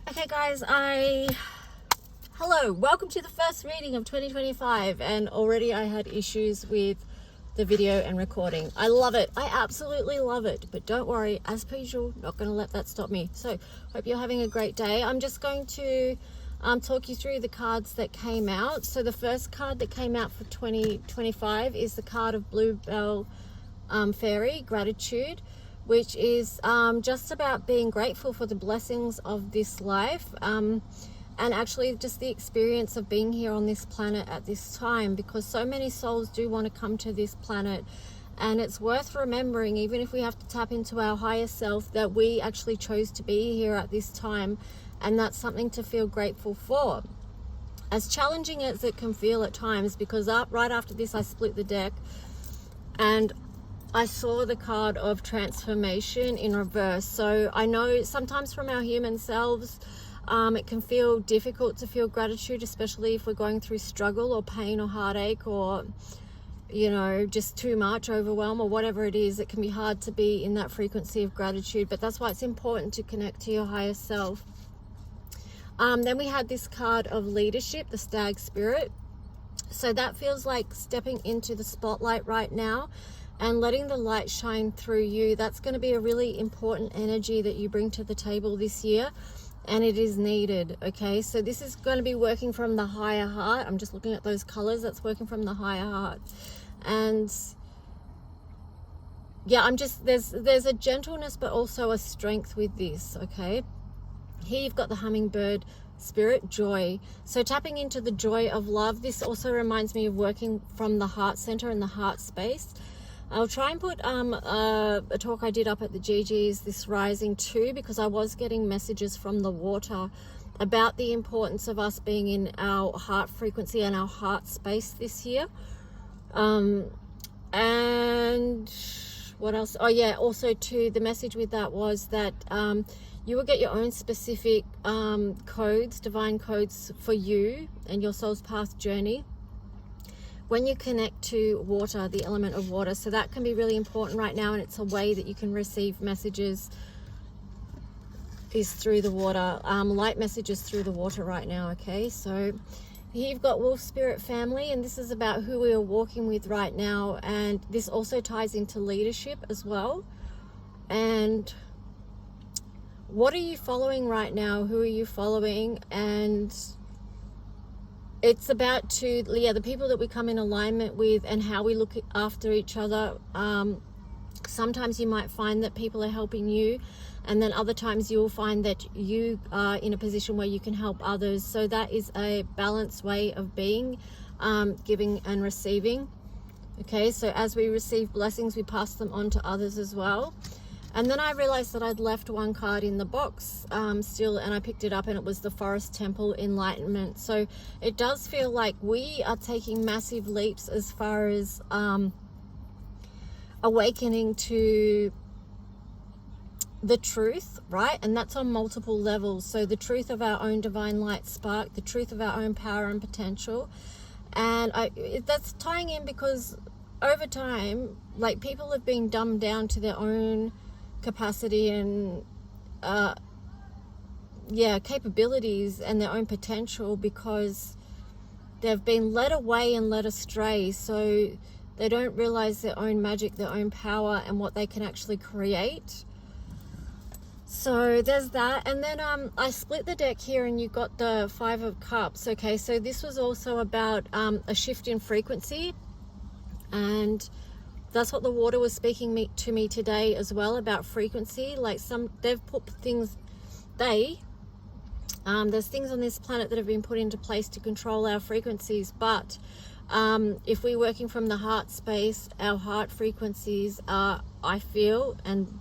Okay guys, hello, welcome to the first reading of 2025, and already I had issues with the video and recording. I love it. I absolutely love it, but don't worry, as per usual, not going to let that stop me. So hope you're having a great day. I'm just going to talk you through the cards that came out. So the first card that came out for 2025 is the card of Bluebell Fairy, Gratitude, which is just about being grateful for the blessings of this life, and actually just the experience of being here on this planet at this time, because so many souls do want to come to this planet, and it's worth remembering, even if we have to tap into our higher self, that we actually chose to be here at this time, and that's something to feel grateful for. As challenging as it can feel at times, because right after this I split the deck and I saw the card of transformation in reverse. So I know sometimes from our human selves, it can feel difficult to feel gratitude, especially if we're going through struggle or pain or heartache, or, you know, just too much overwhelm or whatever it is. It can be hard to be in that frequency of gratitude, but that's why it's important to connect to your higher self. Then we had this card of leadership, the stag spirit. So that feels like stepping into the spotlight right now and letting the light shine through you. That's going to be a really important energy that you bring to the table this year, and it is needed. Okay, so this is going to be working from the higher heart. I'm just looking at those colors. That's working from the higher heart. And yeah, there's a gentleness but also a strength with this. Okay, here you've got the hummingbird spirit, joy. So tapping into the joy of love. This also reminds me of working from the heart center and the heart space. I'll try and put a talk I did up at the GG's this rising too, because I was getting messages from the water about the importance of us being in our heart frequency and our heart space this year. And what else? Oh yeah, also too, the message with that was that you will get your own specific codes, divine codes for you and your soul's path journey when you connect to water, the element of water. So that can be really important right now, and it's a way that you can receive messages is through the water, light messages through the water right now. Okay, so here you've got wolf spirit family, and this is about who we are walking with right now, and this also ties into leadership as well. And what are you following right now? Who are you following? And it's about the people that we come in alignment with and how we look after each other. Sometimes you might find that people are helping you, and then other times you'll find that you are in a position where you can help others. So that is a balanced way of being, giving and receiving. Okay, so as we receive blessings, we pass them on to others as well. And then I realized that I'd left one card in the box still, and I picked it up, and it was the Forest Temple, Enlightenment. So it does feel like we are taking massive leaps as far as awakening to the truth, right? And that's on multiple levels. So the truth of our own divine light spark, the truth of our own power and potential. And that's tying in because over time, like, people have been dumbed down to their own capacity and capabilities and their own potential, because they've been led away and led astray, so they don't realize their own magic, their own power, and what they can actually create. So there's that. And then I split the deck here, and you got the Five of Cups. Okay, so this was also about a shift in frequency, and that's what the water was speaking to me today as well, about frequency. Like, they've put things, there's things on this planet that have been put into place to control our frequencies. But if we're working from the heart space, our heart frequencies are, I feel and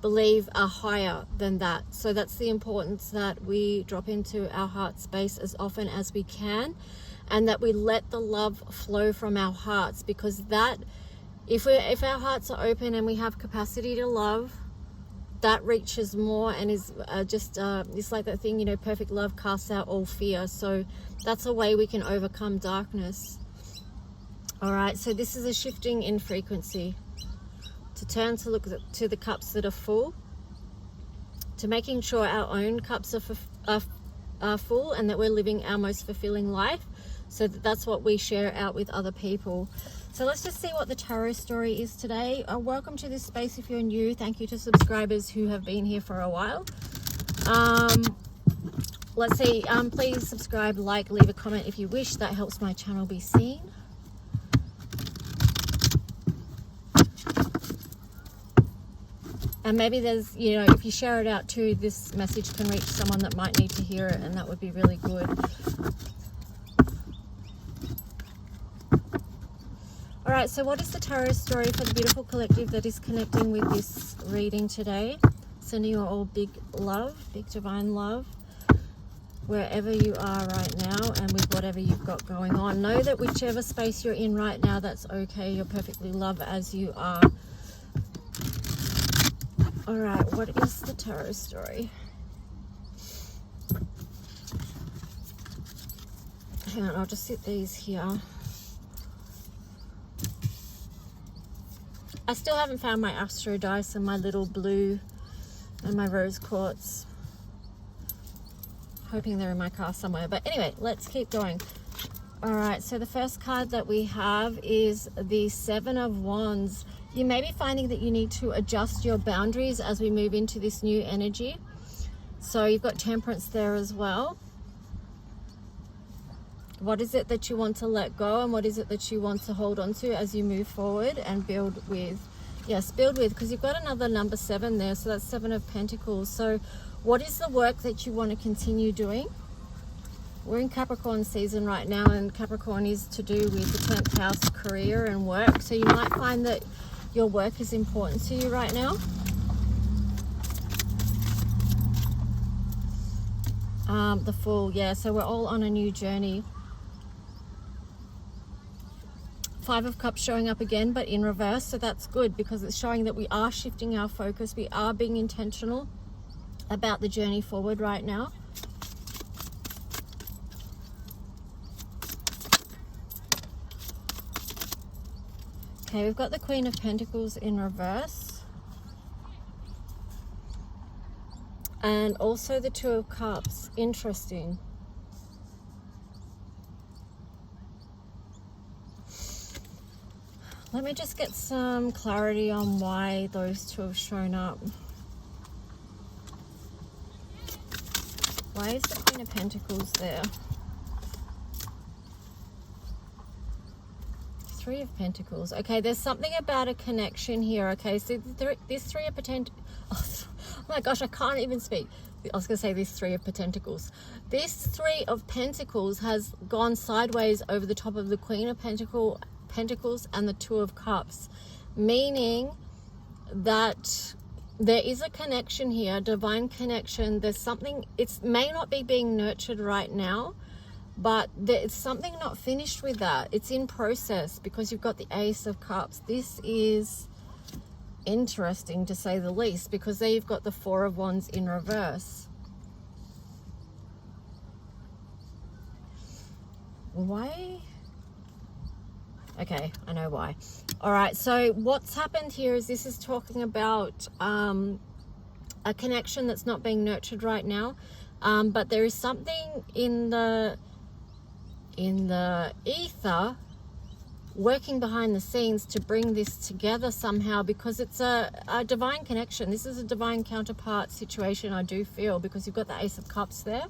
believe, are higher than that. So that's the importance that we drop into our heart space as often as we can, and that we let the love flow from our hearts, because that, if our hearts are open and we have capacity to love, that reaches more and is it's like that thing, you know, perfect love casts out all fear. So that's a way we can overcome darkness. All right, so this is a shifting in frequency. To turn to look to the cups that are full, to making sure our own cups are full and that we're living our most fulfilling life, so that's what we share out with other people. So let's just see what the tarot story is today. Welcome to this space if you're new. Thank you to subscribers who have been here for a while. Let's see. Please subscribe, like, leave a comment if you wish. That helps my channel be seen. And maybe there's, you know, if you share it out too, this message can reach someone that might need to hear it, and that would be really good. All right, so what is the tarot story for the beautiful collective that is connecting with this reading today? Sending you all big love, big divine love, wherever you are right now and with whatever you've got going on. Know that whichever space you're in right now, that's okay. You're perfectly loved as you are. All right, what is the tarot story? Hang on, I'll just sit these here. I still haven't found my astro dice and my little blue and my rose quartz. Hoping they're in my car somewhere. But anyway, let's keep going. All right, so the first card that we have is the Seven of Wands. You may be finding that you need to adjust your boundaries as we move into this new energy. So you've got Temperance there as well. What is it that you want to let go, and what is it that you want to hold on to as you move forward and build with? Yes, build with, because you've got another number 7 there, so that's 7 of Pentacles. So what is the work that you want to continue doing? We're in Capricorn season right now, and Capricorn is to do with the 10th house, career and work. So you might find that your work is important to you right now. The Fool, yeah, so we're all on a new journey. 5 of Cups showing up again, but in reverse, so that's good because it's showing that we are shifting our focus. We are being intentional about the journey forward right now. Okay, we've got the Queen of Pentacles in reverse. And also the 2 of Cups. Interesting. Let me just get some clarity on why those 2 have shown up. Why is the Queen of Pentacles there? 3 of Pentacles. Okay, there's something about a connection here. Okay, so these 3 of potential. Oh my gosh, I can't even speak. I was going to say these 3 of Pentacles. This 3 of Pentacles has gone sideways over the top of the Queen of Pentacles and the 2 of Cups, meaning that there is a connection here, divine connection. There's something, it may not be being nurtured right now, but there's something not finished with that. It's in process because you've got the Ace of Cups. This is interesting to say the least, because there you've got the 4 of Wands in reverse. Why? Okay, I know why. All right, so what's happened here is this is talking about a connection that's not being nurtured right now, but there is something in the ether working behind the scenes to bring this together somehow, because it's a divine connection. This is a divine counterpart situation, I do feel, because you've got the Ace of Cups there,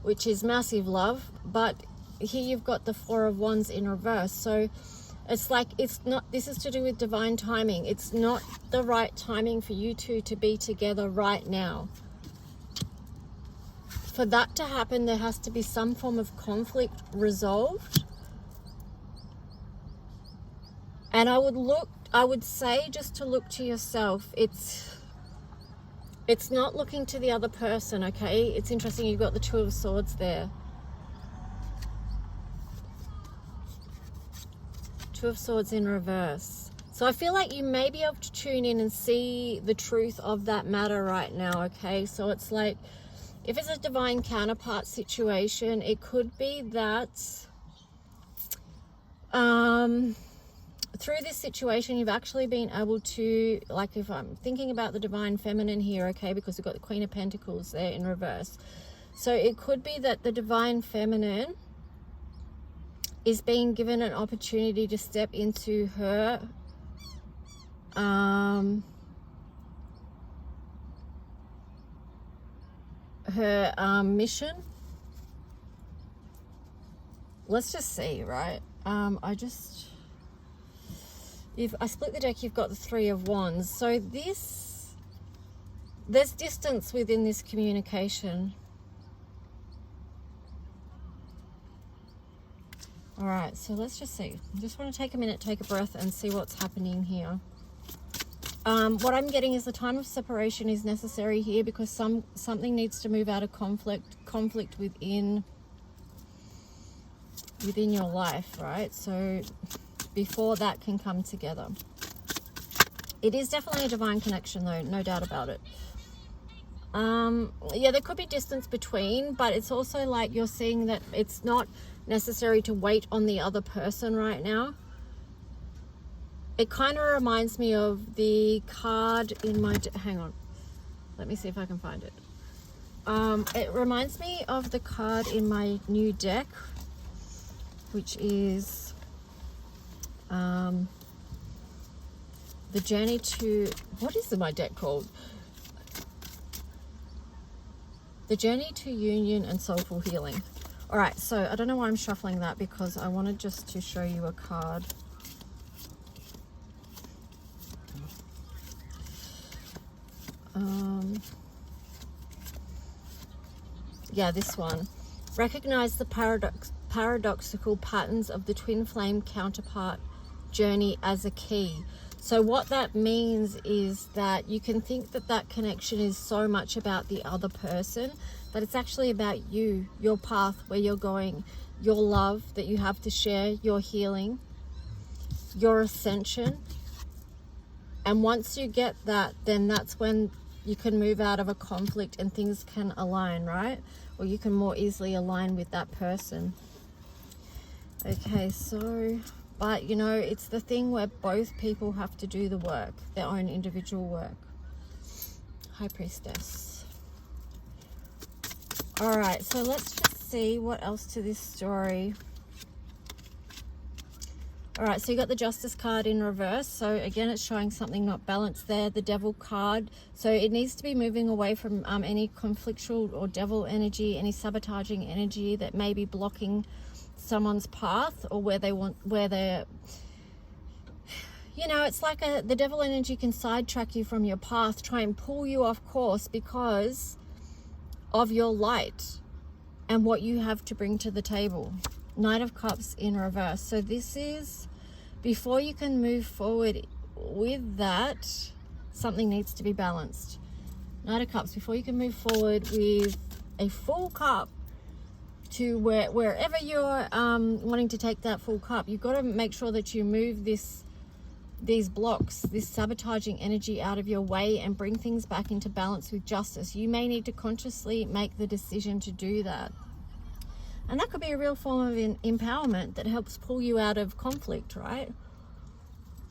which is massive love, but here you've got the 4 of Wands in reverse. So it's like, it's not, this is to do with divine timing. It's not the right timing for you two to be together right now. For that to happen, there has to be some form of conflict resolved. And I would say just to look to yourself. It's not looking to the other person, okay? It's interesting, you've got the 2 of Swords there. 2 of Swords in reverse. So I feel like you may be able to tune in and see the truth of that matter right now, okay? So it's like, if it's a divine counterpart situation, it could be that through this situation, you've actually been able to, like, if I'm thinking about the divine feminine here, okay, because we've got the Queen of Pentacles there in reverse. So it could be that the divine feminine is being given an opportunity to step into her mission. Let's just see, right? If I split the deck, you've got the Three of Wands. So there's distance within this communication. All right, so let's just see. I just want to take a minute, take a breath, and see what's happening here. What I'm getting is the time of separation is necessary here because something needs to move out of conflict within your life, right? So before that can come together. It is definitely a divine connection though, no doubt about it. Yeah, there could be distance between, but it's also like you're seeing that it's not necessary to wait on the other person right now. It kind of reminds me of the card in my hang on, let me see if I can find it. It reminds me of the card in my new deck, which is the journey to, what is my deck called? The Journey to Union and Soulful Healing. All right, so I don't know why I'm shuffling that, because I wanted just to show you a card. Yeah, this one. Recognize the paradoxical patterns of the twin flame counterpart journey as a key. So what that means is that you can think that that connection is so much about the other person, but it's actually about you, your path, where you're going, your love that you have to share, your healing, your ascension. And once you get that, then that's when you can move out of a conflict and things can align, right? Or you can more easily align with that person. Okay, so, but you know, it's the thing where both people have to do the work, their own individual work. High Priestess. All right, so let's just see what else to this story. All right, so you got the Justice card in reverse. So again, it's showing something not balanced there. The Devil card. So it needs to be moving away from any conflictual or devil energy, any sabotaging energy that may be blocking someone's path, or where they're, you know, it's like the devil energy can sidetrack you from your path, try and pull you off course because of your light and what you have to bring to the table. Knight of Cups in reverse. So this is, before you can move forward with that, something needs to be balanced. Knight of Cups, before you can move forward with a full cup to wherever you're wanting to take that full cup, you've got to make sure that you move these blocks, this sabotaging energy out of your way and bring things back into balance with justice. You may need to consciously make the decision to do that. And that could be a real form of empowerment that helps pull you out of conflict, right?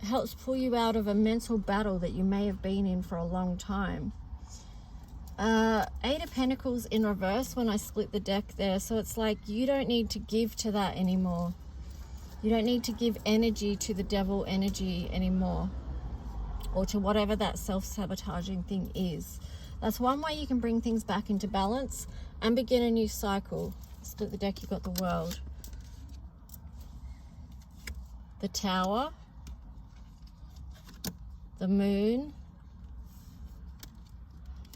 It helps pull you out of a mental battle that you may have been in for a long time. Eight of Pentacles in reverse when I split the deck there. So it's like you don't need to give to that anymore. You don't need to give energy to the devil energy anymore, or to whatever that self-sabotaging thing is. That's one way you can bring things back into balance and begin a new cycle. Split the deck, you've got the World, the Tower, the Moon,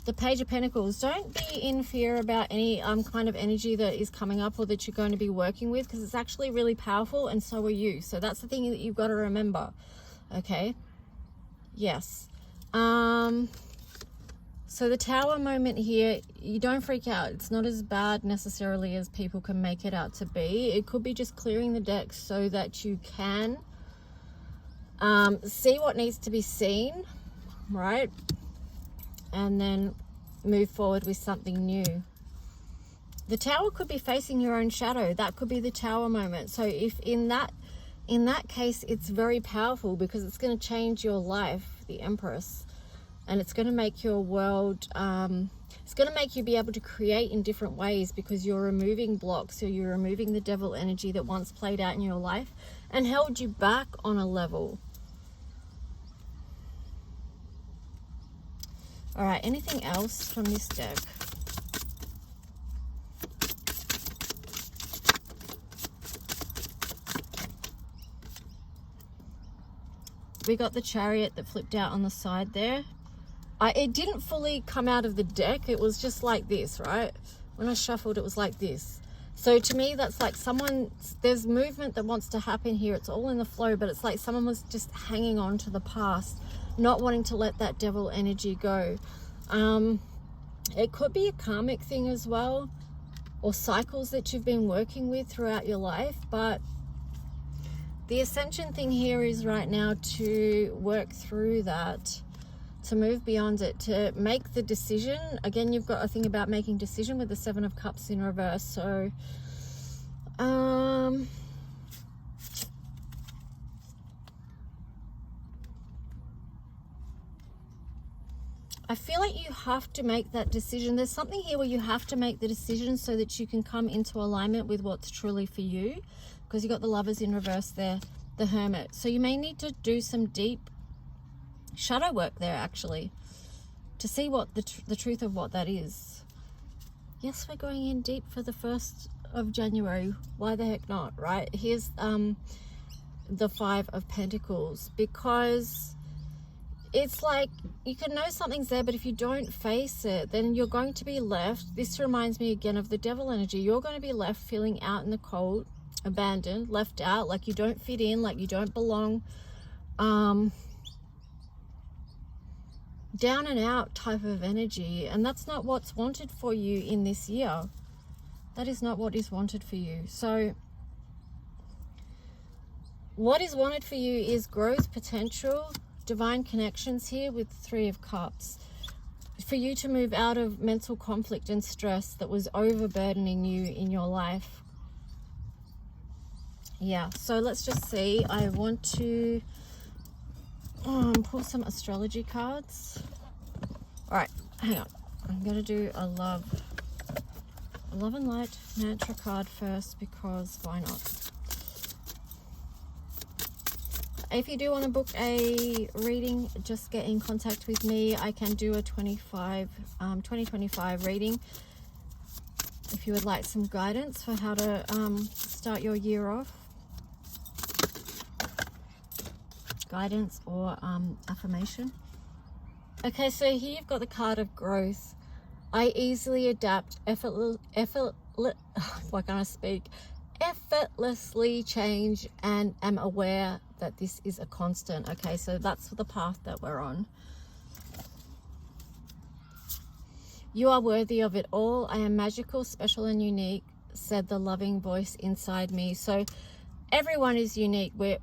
the Page of Pentacles. Don't be in fear about any kind of energy that is coming up or that you're going to be working with, because it's actually really powerful, and so are you. So that's the thing that you've got to remember. Okay. Yes. So the Tower moment here, you don't freak out. It's not as bad necessarily as people can make it out to be. It could be just clearing the deck so that you can see what needs to be seen, right? And then move forward with something new. The Tower could be facing your own shadow. That could be the Tower moment. So if in that in that case, it's very powerful because it's going to change your life, the Empress. And it's going to make your world, it's going to make you be able to create in different ways because you're removing blocks. So you're removing the devil energy that once played out in your life and held you back on a level. All right, anything else from this deck? We got the Chariot that flipped out on the side there. It didn't fully come out of the deck. It was just like this, right? When I shuffled, it was like this. So to me, that's like there's movement that wants to happen here. It's all in the flow, but it's like someone was just hanging on to the past, not wanting to let that devil energy go. It could be a karmic thing as well, or cycles that you've been working with throughout your life, but the ascension thing here is right now to work through that, to move beyond it, to make the decision. Again, you've got a thing about making decision with the Seven of Cups in reverse. So, I feel like you have to make that decision. There's something here where you have to make the decision so that you can come into alignment with what's truly for you, because you got the Lovers in reverse there, the Hermit. So you may need to do some deep shadow work there, actually, to see what the truth of what that is. Yes, we're going in deep for the 1st of January. Why the heck not, right? Here's the Five of Pentacles, because it's like you can know something's there, but if you don't face it, then you're going to be left. This reminds me again of the devil energy. You're going to be left feeling out in the cold, abandoned, left out, like you don't fit in, like you don't belong, down and out type of energy. And that's not what's wanted for you in this year. That is not what is wanted for you. So what is wanted for you is growth, potential, divine connections here with the Three of Cups, for you to move out of mental conflict and stress that was overburdening you in your life. Yeah, so let's just see. I want to pull some astrology cards. All right, hang on. I'm going to do a love and light mantra card first, because why not? If you do want to book a reading, just get in contact with me. I can do a 2025 reading if you would like some guidance for how to start your year off. Guidance or affirmation. Okay, so here you've got the card of growth. I easily adapt, effortlessly change, and am aware that this is a constant. Okay, so that's the path that we're on. You are worthy of it all. I am magical, special, and unique, said the loving voice inside me. So everyone is unique. We're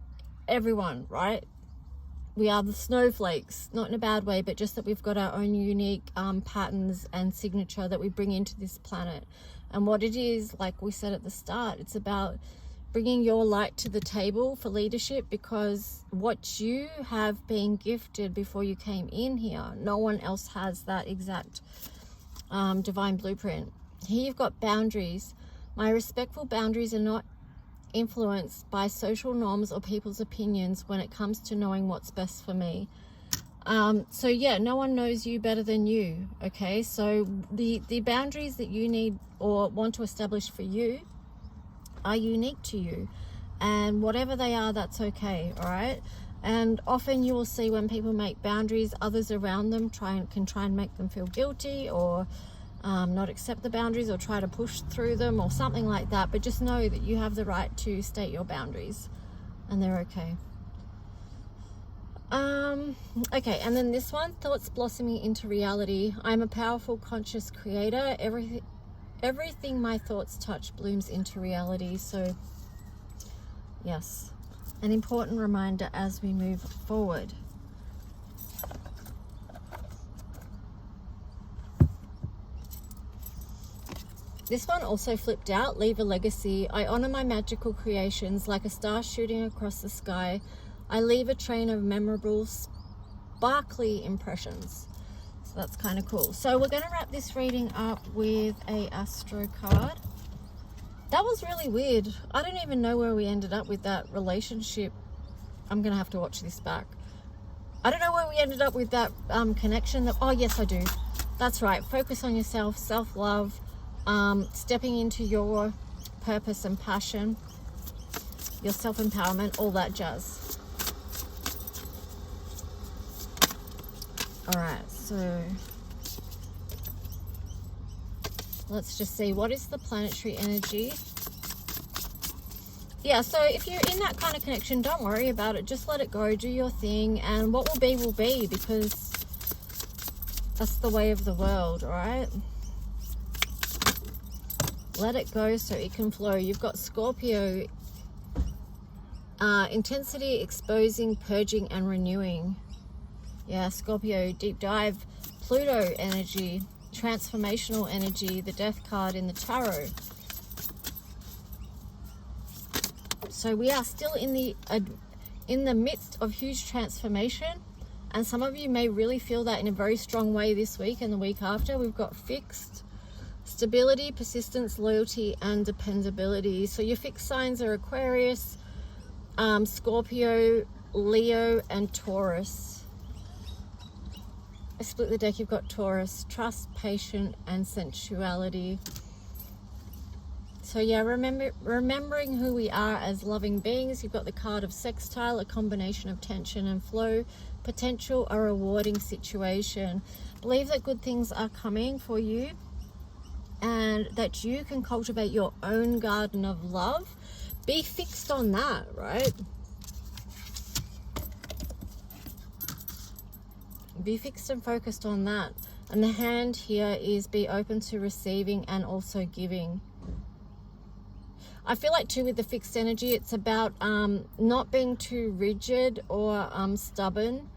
everyone, right? We are the snowflakes, not in a bad way, but just that we've got our own unique patterns and signature that we bring into this planet. And what it is, like we said at the start, it's about bringing your light to the table for leadership, because what you have been gifted before you came in here, no one else has that exact divine blueprint. Here you've got boundaries. My respectful boundaries are not influenced by social norms or people's opinions when it comes to knowing what's best for me. So yeah, no one knows you better than you. Okay, so the boundaries that you need or want to establish for you are unique to you, and whatever they are, that's okay. All right. And often you will see when people make boundaries, others around them can try and make them feel guilty, or not accept the boundaries, or try to push through them, or something like that. But just know that you have the right to state your boundaries, and they're okay. Okay, and then this one, thoughts blossoming into reality. I'm a powerful, conscious creator. Everything my thoughts touch blooms into reality. So yes, an important reminder as we move forward. This one also flipped out. Leave a legacy. I honor my magical creations like a star shooting across the sky. I leave a train of memorable, sparkly impressions. So that's kind of cool. So we're going to wrap this reading up with a Astro card. That was really weird. I don't even know where we ended up with that relationship. I'm going to have to watch this back. I don't know where we ended up with that connection. Oh, yes, I do. That's right. Focus on yourself, self-love, stepping into your purpose and passion, your self-empowerment, all that jazz. All right, so let's just see. What is the planetary energy? Yeah, so if you're in that kind of connection, don't worry about it. Just let it go. Do your thing. And what will be, because that's the way of the world, all right? Let it go so it can flow. You've got Scorpio. Intensity, exposing, purging, and renewing. Yeah, Scorpio, deep dive. Pluto energy, transformational energy, the Death card in the tarot. So we are still in the midst of huge transformation, and some of you may really feel that in a very strong way this week and the week after. We've got fixed, stability, persistence, loyalty, and dependability. So your fixed signs are Aquarius, Scorpio, Leo, and Taurus. I split the deck. You've got Taurus, trust, patience, and sensuality. So yeah, remembering who we are as loving beings. You've got the card of sextile, a combination of tension and flow, potential, a rewarding situation. Believe that good things are coming for you and that you can cultivate your own garden of love. Be fixed on that, right? Be fixed and focused on that. And the hand here is be open to receiving and also giving. I feel like too with the fixed energy, it's about not being too rigid or stubborn.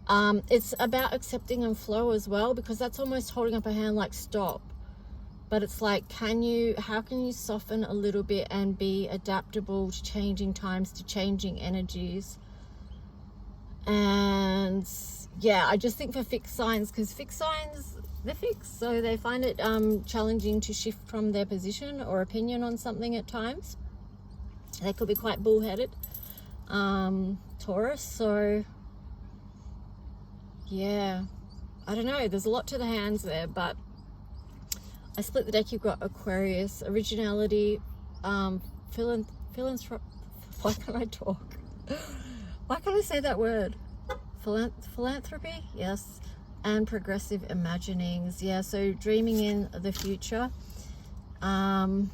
It's about accepting and flow as well, because that's almost holding up a hand like stop. But it's like, how can you soften a little bit and be adaptable to changing times, to changing energies? And yeah, I just think for fixed signs, because fixed signs, they're fixed, so they find it challenging to shift from their position or opinion on something at times. They could be quite bullheaded, Taurus. So yeah, I don't know, there's a lot to the hands there, but I split the deck. You've got Aquarius, originality, philanthropy. Why can't I talk? Why can't I say that word? Philanthropy, yes. And progressive imaginings. Yeah, so dreaming in the future. Again,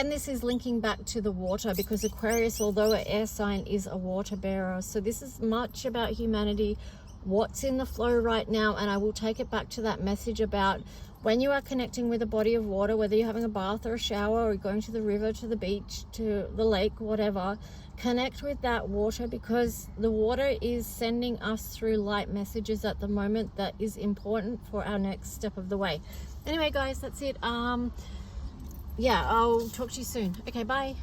this is linking back to the water, because Aquarius, although an air sign, is a water bearer. So this is much about humanity, what's in the flow right now. And I will take it back to that message about when you are connecting with a body of water, whether you're having a bath or a shower or going to the river, to the beach, to the lake, whatever, connect with that water, because the water is sending us through light messages at the moment that is important for our next step of the way. Anyway, guys, that's it. Yeah, I'll talk to you soon. Okay, bye.